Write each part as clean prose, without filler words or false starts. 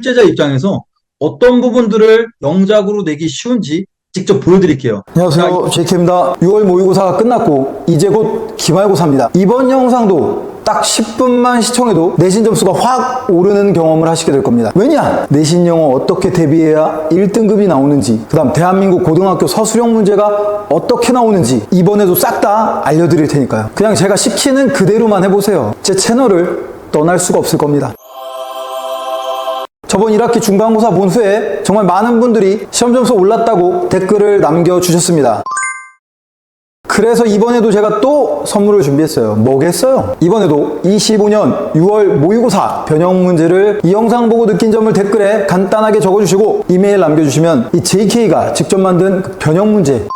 출제자 입장에서 어떤 부분들을 영작으로 내기 쉬운지 직접 보여드릴게요. 안녕하세요, JK입니다. 6월 모의고사가 끝났고 이제 곧 기말고사입니다. 이번 영상도 딱 10분만 시청해도 내신 점수가 확 오르는 경험을 하시게 될 겁니다. 왜냐? 내신 영어 어떻게 대비해야 1등급이 나오는지, 그 다음 대한민국 고등학교 서술형 문제가 어떻게 나오는지 이번에도 싹 다 알려드릴 테니까요. 그냥 제가 시키는 그대로만 해보세요. 제 채널을 떠날 수가 없을 겁니다. 저번 1학기 중간고사 본 후에 정말 많은 분들이 시험 점수 올랐다고 댓글을 남겨주셨습니다. 그래서 이번에도 제가 또 선물을 준비했어요. 뭐겠어요? 이번에도 25년 6월 모의고사 변형 문제를 이 영상 보고 느낀 점을 댓글에 간단하게 적어주시고 이메일 남겨주시면 이 JK가 직접 만든 그 변형 문제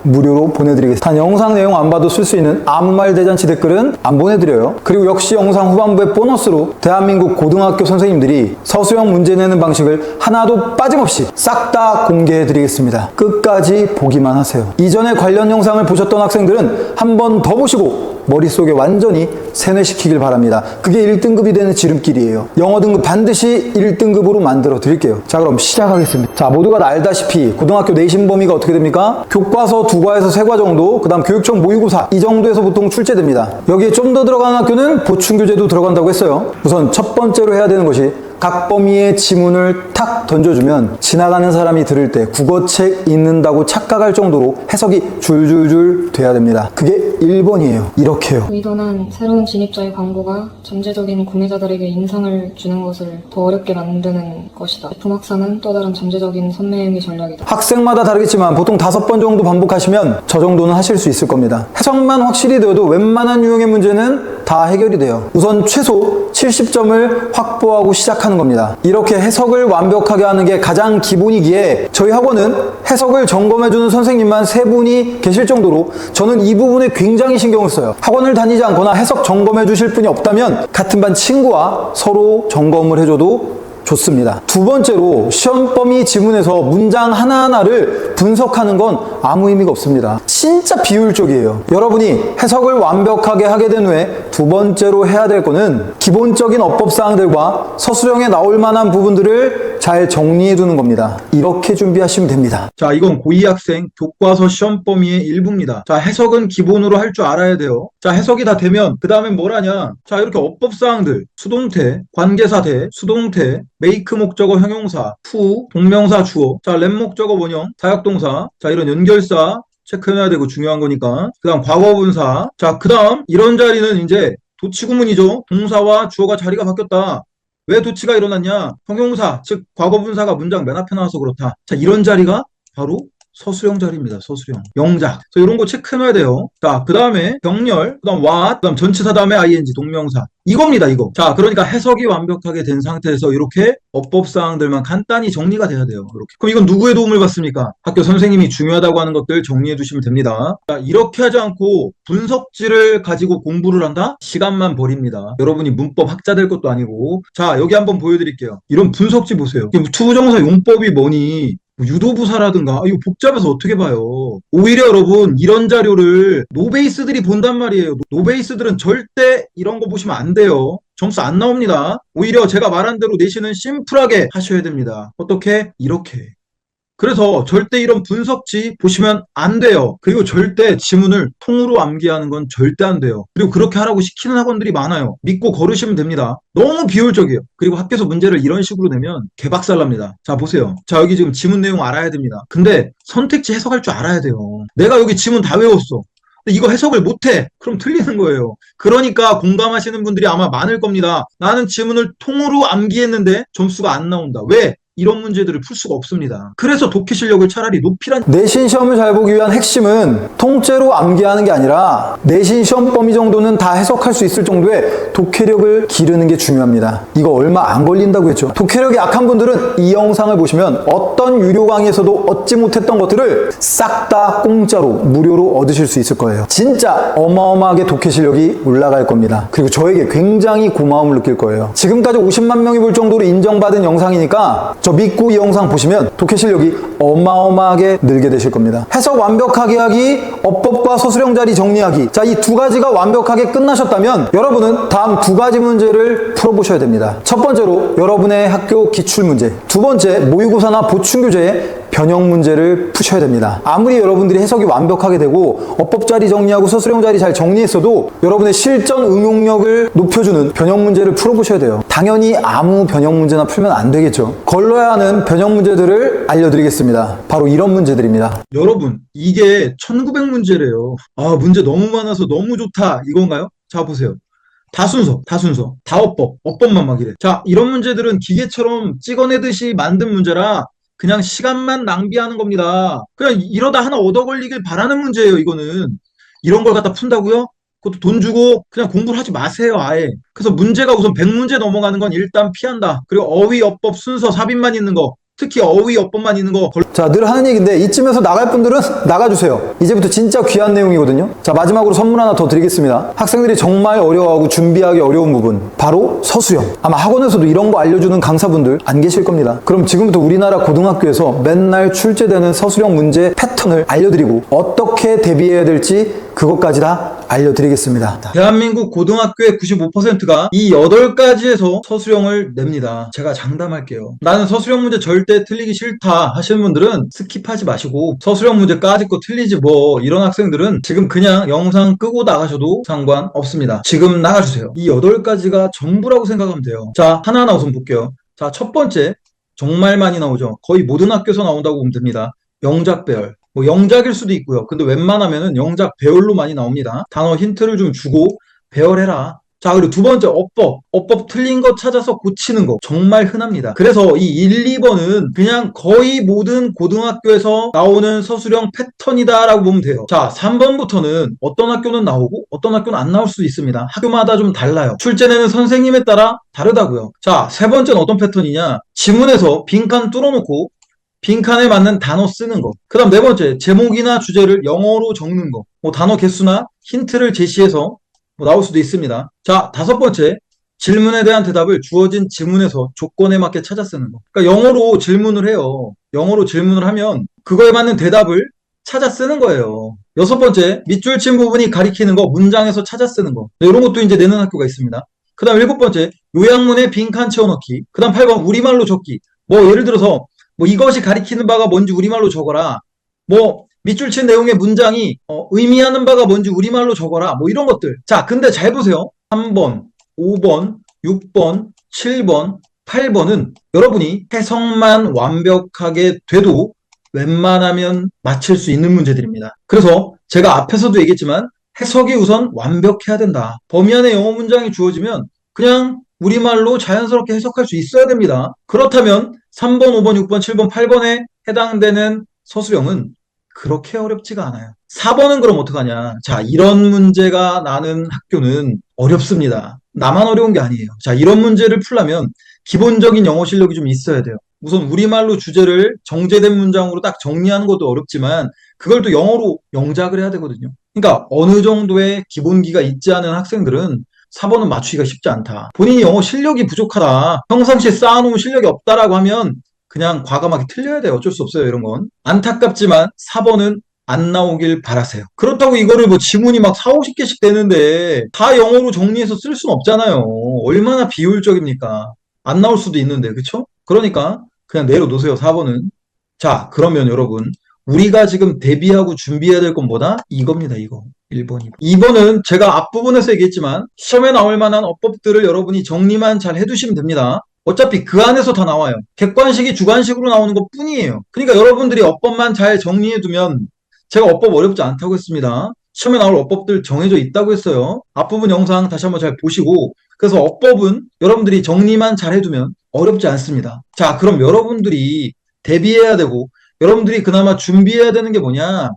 무료로 보내드리겠습니다. 단 영상 내용 안 봐도 쓸 수 있는 아무 말 대잔치 댓글은 안 보내드려요. 그리고 역시 영상 후반부에 보너스로 대한민국 고등학교 선생님들이 서술형 문제 내는 방식을 하나도 빠짐없이 싹 다 공개해드리겠습니다. 끝까지 보기만 하세요. 이전에 관련 영상을 보셨던 학생들은 한 번 더 보시고 머릿속에 완전히 세뇌시키길 바랍니다. 그게 1등급이 되는 지름길이에요. 영어 등급 반드시 1등급으로 만들어 드릴게요. 자, 그럼 시작하겠습니다. 자, 모두가 다 알다시피 고등학교 내신 범위가 어떻게 됩니까? 교과서 2과에서 3과 정도, 그 다음 교육청 모의고사 이 정도에서 보통 출제됩니다. 여기에 좀 더 들어가는 학교는 보충교재도 들어간다고 했어요. 우선 첫 번째로 해야 되는 것이 각 범위의 지문을 탁 던져주면 지나가는 사람이 들을 때 국어책 읽는다고 착각할 정도로 해석이 줄줄줄 돼야 됩니다. 그게 1번이에요. 이렇게요. 의도는 새로운 진입자의 광고가 잠재적인 구매자들에게 인상을 주는 것을 더 어렵게 만드는 것이다. 제품 확산은 또 다른 잠재적인 선매임의 전략이다. 학생마다 다르겠지만 보통 5번 정도 반복하시면 저 정도는 하실 수 있을 겁니다. 해석만 확실히 되어도 웬만한 유형의 문제는 다 해결이 돼요. 우선 최소 70점을 확보하고 시작하는 겁니다. 이렇게 해석을 완벽하게 하는 게 가장 기본이기에 저희 학원은 해석을 점검해주는 선생님만 3분이 계실 정도로 저는 이 부분에 굉장히 신경을 써요. 학원을 다니지 않거나 해석 점검해 주실 분이 없다면 같은 반 친구와 서로 점검을 해줘도 좋습니다. 두 번째로 시험 범위 지문에서 문장 하나하나를 분석하는 건 아무 의미가 없습니다. 진짜 비효율적이에요. 여러분이 해석을 완벽하게 하게 된 후에 두 번째로 해야 될 거는 기본적인 어법사항들과 서술형에 나올 만한 부분들을 잘 정리해 두는 겁니다. 이렇게 준비하시면 됩니다. 자, 이건 고2 학생 교과서 시험 범위의 일부입니다. 자, 해석은 기본으로 할 줄 알아야 돼요. 자, 해석이 다 되면 그 다음에 뭘 하냐? 자, 이렇게 어법사항들, 수동태, 관계사대, 수동태, 메이크 목적어 형용사, 후, 동명사 주어, 자, 랩 목적어 원형, 사역동사, 자, 이런 연결사 체크해놔야 되고 중요한 거니까. 그 다음 과거분사. 자, 그 다음 이런 자리는 이제 도치구문이죠. 동사와 주어가 자리가 바뀌었다. 왜 도치가 일어났냐? 형용사, 즉 과거분사가 문장 맨 앞에 나와서 그렇다. 자, 이런 자리가 바로 서술형 자리입니다. 서술형. 영작. 그래서 이런 거 체크해놔야 돼요. 자, 그 다음에 병렬, 그 다음 what, 그 다음 전치사 다음에 ing, 동명사. 이겁니다, 이거. 자, 그러니까 해석이 완벽하게 된 상태에서 이렇게 어법사항들만 간단히 정리가 돼야 돼요. 이렇게. 그럼 이건 누구의 도움을 받습니까? 학교 선생님이 중요하다고 하는 것들 정리해 주시면 됩니다. 자, 이렇게 하지 않고 분석지를 가지고 공부를 한다? 시간만 버립니다. 여러분이 문법 학자 될 것도 아니고. 자, 여기 한번 보여드릴게요. 이런 분석지 보세요. 투부정사 용법이 뭐니? 유도부사라든가 이거 복잡해서 어떻게 봐요. 오히려 여러분 이런 자료를 노베이스들이 본단 말이에요. 노베이스들은 절대 이런 거 보시면 안 돼요. 점수 안 나옵니다. 오히려 제가 말한 대로 내신은 심플하게 하셔야 됩니다. 어떻게? 이렇게. 그래서 절대 이런 분석지 보시면 안 돼요. 그리고 절대 지문을 통으로 암기하는 건 절대 안 돼요. 그리고 그렇게 하라고 시키는 학원들이 많아요. 믿고 걸으시면 됩니다. 너무 비효율적이에요. 그리고 학교에서 문제를 이런 식으로 내면 개박살납니다. 자, 보세요. 자, 여기 지금 지문 내용 알아야 됩니다. 근데 선택지 해석할 줄 알아야 돼요. 내가 여기 지문 다 외웠어. 근데 이거 해석을 못해. 그럼 틀리는 거예요. 그러니까 공감하시는 분들이 아마 많을 겁니다. 나는 지문을 통으로 암기했는데 점수가 안 나온다. 왜? 이런 문제들을 풀 수가 없습니다. 그래서 독해 실력을 차라리 높이란. 내신 시험을 잘 보기 위한 핵심은 통째로 암기하는 게 아니라 내신 시험 범위 정도는 다 해석할 수 있을 정도의 독해력을 기르는 게 중요합니다. 이거 얼마 안 걸린다고 했죠. 독해력이 약한 분들은 이 영상을 보시면 어떤 유료 강의에서도 얻지 못했던 것들을 싹 다 공짜로 무료로 얻으실 수 있을 거예요. 진짜 어마어마하게 독해 실력이 올라갈 겁니다. 그리고 저에게 굉장히 고마움을 느낄 거예요. 지금까지 50만 명이 볼 정도로 인정받은 영상이니까 저 믿고 이 영상 보시면 독해 실력이 어마어마하게 늘게 되실 겁니다. 해석 완벽하게 하기, 어법과 서술형 자리 정리하기. 자, 이 두 가지가 완벽하게 끝나셨다면 여러분은 다음 두 가지 문제를 풀어보셔야 됩니다. 첫 번째로 여러분의 학교 기출문제, 두 번째 모의고사나 보충교재의 변형 문제를 푸셔야 됩니다. 아무리 여러분들이 해석이 완벽하게 되고 어법 자리 정리하고 서술형 자리 잘 정리했어도 여러분의 실전 응용력을 높여주는 변형 문제를 풀어보셔야 돼요. 당연히 아무 변형 문제나 풀면 안 되겠죠. 걸러야 하는 변형 문제들을 알려드리겠습니다. 바로 이런 문제들입니다. 여러분, 이게 1900문제래요. 아, 문제 너무 많아서 너무 좋다. 이건가요? 자, 보세요. 다 순서, 다 어법, 어법만 막 이래. 자, 이런 문제들은 기계처럼 찍어내듯이 만든 문제라 그냥 시간만 낭비하는 겁니다. 그냥 이러다 하나 얻어 걸리길 바라는 문제예요, 이거는. 이런 걸 갖다 푼다고요? 그것도 돈 주고 그냥 공부를 하지 마세요, 아예. 그래서 문제가 우선 100문제 넘어가는 건 일단 피한다. 그리고 어휘, 어법, 순서, 삽입만 있는 거. 특히 어휘, 어법만 있는 거. 자, 늘 하는 얘기인데 이쯤에서 나갈 분들은 나가주세요. 이제부터 진짜 귀한 내용이거든요. 자, 마지막으로 선물 하나 더 드리겠습니다. 학생들이 정말 어려워하고 준비하기 어려운 부분, 바로 서술형. 아마 학원에서도 이런 거 알려주는 강사분들 안 계실 겁니다. 그럼 지금부터 우리나라 고등학교에서 맨날 출제되는 서술형 문제 패턴을 알려드리고 어떻게 대비해야 될지 그것까지 다 알려드리겠습니다. 대한민국 고등학교의 95%가 이 8가지에서 서술형을 냅니다. 제가 장담할게요. 나는 서술형 문제 절대 틀리기 싫다 하시는 분들은 스킵하지 마시고 서술형 문제까지 거 틀리지 뭐 이런 학생들은 지금 그냥 영상 끄고 나가셔도 상관없습니다. 지금 나가주세요. 이 8가지가 전부라고 생각하면 돼요. 자, 하나하나 우선 볼게요. 자, 첫 번째, 정말 많이 나오죠. 거의 모든 학교에서 나온다고 보면 됩니다. 영작 배열. 뭐 영작일 수도 있고요. 근데 웬만하면은 영작 배열로 많이 나옵니다. 단어 힌트를 좀 주고 배열해라. 자, 그리고 두 번째 어법. 어법 틀린 거 찾아서 고치는 거. 정말 흔합니다. 그래서 이 1, 2번은 그냥 거의 모든 고등학교에서 나오는 서술형 패턴이다라고 보면 돼요. 자, 3번부터는 어떤 학교는 나오고 어떤 학교는 안 나올 수도 있습니다. 학교마다 좀 달라요. 출제 내는 선생님에 따라 다르다고요. 자, 세 번째는 어떤 패턴이냐. 지문에서 빈칸 뚫어놓고 빈칸에 맞는 단어 쓰는 거. 그 다음 네 번째, 제목이나 주제를 영어로 적는 거. 뭐 단어 개수나 힌트를 제시해서 뭐 나올 수도 있습니다. 자, 다섯 번째, 질문에 대한 대답을 주어진 지문에서 조건에 맞게 찾아 쓰는 거. 그러니까 영어로 질문을 해요. 영어로 질문을 하면 그거에 맞는 대답을 찾아 쓰는 거예요. 여섯 번째, 밑줄 친 부분이 가리키는 거, 문장에서 찾아 쓰는 거. 네, 이런 것도 이제 내는 학교가 있습니다. 그 다음 일곱 번째, 요약문에 빈칸 채워넣기. 그 다음 8번, 우리말로 적기. 뭐 예를 들어서 뭐 이것이 가리키는 바가 뭔지 우리말로 적어라. 뭐 밑줄 친 내용의 문장이 의미하는 바가 뭔지 우리말로 적어라. 뭐 이런 것들. 자, 근데 잘 보세요. 3번, 5번, 6번, 7번, 8번은 여러분이 해석만 완벽하게 돼도 웬만하면 맞힐 수 있는 문제들입니다. 그래서 제가 앞에서도 얘기했지만 해석이 우선 완벽해야 된다. 범위 안에 영어 문장이 주어지면 그냥 우리말로 자연스럽게 해석할 수 있어야 됩니다. 그렇다면 3번, 5번, 6번, 7번, 8번에 해당되는 서술형은 그렇게 어렵지가 않아요. 4번은 그럼 어떡하냐. 자, 이런 문제가 나는 학교는 어렵습니다. 나만 어려운 게 아니에요. 자, 이런 문제를 풀려면 기본적인 영어 실력이 좀 있어야 돼요. 우선 우리말로 주제를 정제된 문장으로 딱 정리하는 것도 어렵지만 그걸 또 영어로 영작을 해야 되거든요. 그러니까 어느 정도의 기본기가 있지 않은 학생들은 4번은 맞추기가 쉽지 않다. 본인이 영어 실력이 부족하다. 평상시에 쌓아놓은 실력이 없다라고 하면 그냥 과감하게 틀려야 돼요. 어쩔 수 없어요. 이런 건. 안타깝지만 4번은 안 나오길 바라세요. 그렇다고 이거를 뭐 지문이 막 4, 50개씩 되는데 다 영어로 정리해서 쓸 수는 없잖아요. 얼마나 비효율적입니까? 안 나올 수도 있는데, 그쵸? 그러니까 그냥 내려놓으세요. 4번은. 자, 그러면 여러분 우리가 지금 대비하고 준비해야 될 건 뭐다? 이겁니다. 이거. 1번, 2번. 2번은 제가 앞부분에서 얘기했지만 시험에 나올 만한 어법들을 여러분이 정리만 잘 해두시면 됩니다. 어차피 그 안에서 다 나와요. 객관식이 주관식으로 나오는 것 뿐이에요. 그러니까 여러분들이 어법만 잘 정리해두면 제가 어법 어렵지 않다고 했습니다. 시험에 나올 어법들 정해져 있다고 했어요. 앞부분 영상 다시 한번 잘 보시고 그래서 어법은 여러분들이 정리만 잘 해두면 어렵지 않습니다. 자, 그럼 여러분들이 대비해야 되고 여러분들이 그나마 준비해야 되는 게 뭐냐?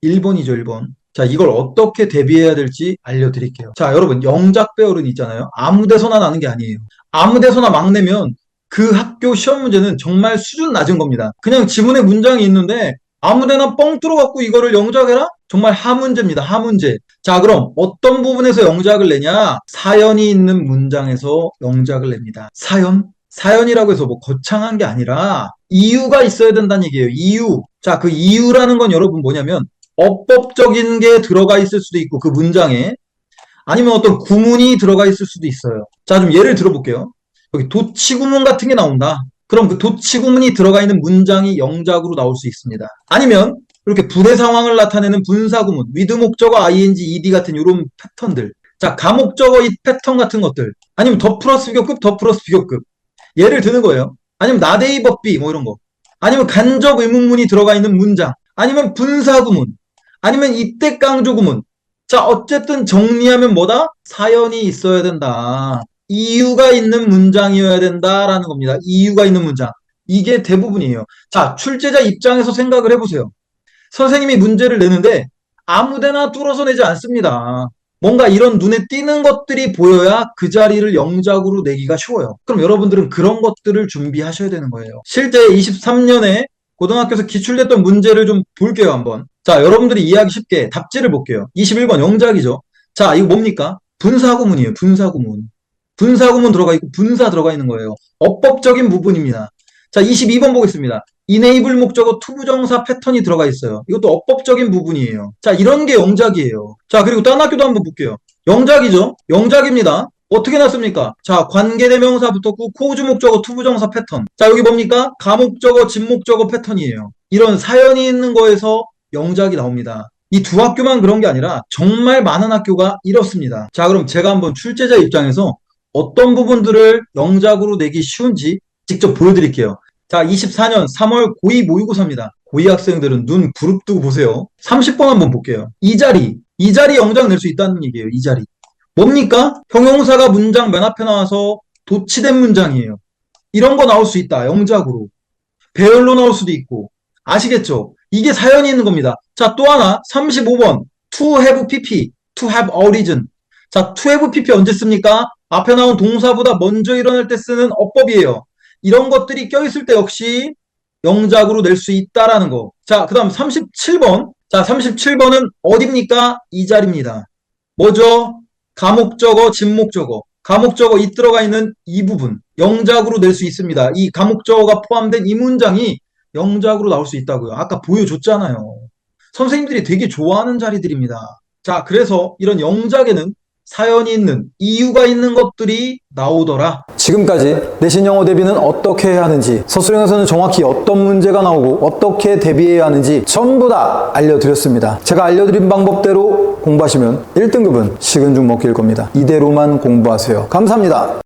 1번이죠, 1번. 자, 이걸 어떻게 대비해야 될지 알려드릴게요. 자, 여러분, 영작 배열은 있잖아요. 아무 데서나 나는 게 아니에요. 아무 데서나 막 내면 그 학교 시험 문제는 정말 수준 낮은 겁니다. 그냥 지문에 문장이 있는데 아무 데나 뻥 뚫어갖고 이거를 영작해라? 정말 하문제입니다. 하문제. 자, 그럼 어떤 부분에서 영작을 내냐? 사연이 있는 문장에서 영작을 냅니다. 사연? 사연이라고 해서 뭐 거창한 게 아니라 이유가 있어야 된다는 얘기예요. 이유. 자, 그 이유라는 건 여러분 뭐냐면 어법적인 게 들어가 있을 수도 있고 그 문장에 아니면 어떤 구문이 들어가 있을 수도 있어요. 자, 좀 예를 들어볼게요. 여기 도치구문 같은 게 나온다. 그럼 그 도치구문이 들어가 있는 문장이 영작으로 나올 수 있습니다. 아니면 이렇게 불의 상황을 나타내는 분사구문, with 목적어, ing, ed 같은 이런 패턴들. 자, 가목적어 이 패턴 같은 것들. 아니면 더 플러스 비교급, 더 플러스 비교급. 예를 드는 거예요. 아니면 나데이 법비 뭐 이런 거. 아니면 간접 의문문이 들어가 있는 문장. 아니면 분사구문. 아니면 이때 강조구문. 자, 어쨌든 정리하면 뭐다? 사연이 있어야 된다. 이유가 있는 문장이어야 된다라는 겁니다. 이유가 있는 문장. 이게 대부분이에요. 자, 출제자 입장에서 생각을 해보세요. 선생님이 문제를 내는데 아무데나 뚫어서 내지 않습니다. 뭔가 이런 눈에 띄는 것들이 보여야 그 자리를 영작으로 내기가 쉬워요. 그럼 여러분들은 그런 것들을 준비하셔야 되는 거예요. 실제 23년에 고등학교에서 기출됐던 문제를 좀 볼게요, 한번. 자, 여러분들이 이해하기 쉽게 답지를 볼게요. 21번 영작이죠. 자, 이거 뭡니까? 분사구문이에요, 분사구문. 분사구문 들어가 있고 분사 들어가 있는 거예요. 어법적인 부분입니다. 자, 22번 보겠습니다. enable 목적어 투부정사 패턴이 들어가 있어요. 이것도 어법적인 부분이에요. 자, 이런 게 영작이에요. 자, 그리고 딴 학교도 한번 볼게요. 영작이죠? 영작입니다. 어떻게 났습니까? 자, 관계대명사 붙었고 코우주 목적어 투부정사 패턴. 자, 여기 뭡니까? 가목적어 진목적어 패턴이에요. 이런 사연이 있는 거에서 영작이 나옵니다. 이 두 학교만 그런 게 아니라 정말 많은 학교가 이렇습니다. 자, 그럼 제가 한번 출제자 입장에서 어떤 부분들을 영작으로 내기 쉬운지 직접 보여드릴게요. 자, 24년 3월 고2 모의고사입니다. 고2 학생들은 눈 부릅뜨고 보세요. 30번 한번 볼게요. 이 자리 영작 낼 수 있다는 얘기예요. 이 자리. 뭡니까? 형용사가 문장 맨 앞에 나와서 도치된 문장이에요. 이런 거 나올 수 있다. 영작으로. 배열로 나올 수도 있고. 아시겠죠? 이게 사연이 있는 겁니다. 자, 또 하나 35번 to have pp, to have origin. 자, to have pp 언제 씁니까? 앞에 나온 동사보다 먼저 일어날 때 쓰는 어법이에요. 이런 것들이 껴있을 때 역시 영작으로 낼 수 있다라는 거. 자, 그 다음 37번. 자, 37번은 어딥니까? 이 자리입니다. 뭐죠? 가목적어, 진목적어. 가목적어 이 들어가 있는 이 부분. 영작으로 낼 수 있습니다. 이 가목적어가 포함된 이 문장이 영작으로 나올 수 있다고요. 아까 보여줬잖아요. 선생님들이 되게 좋아하는 자리들입니다. 자, 그래서 이런 영작에는 사연이 있는, 이유가 있는 것들이 나오더라. 지금까지 내신 영어 대비는 어떻게 해야 하는지, 서술형에서는 정확히 어떤 문제가 나오고 어떻게 대비해야 하는지 전부 다 알려드렸습니다. 제가 알려드린 방법대로 공부하시면 1등급은 식은 죽 먹기일 겁니다. 이대로만 공부하세요. 감사합니다.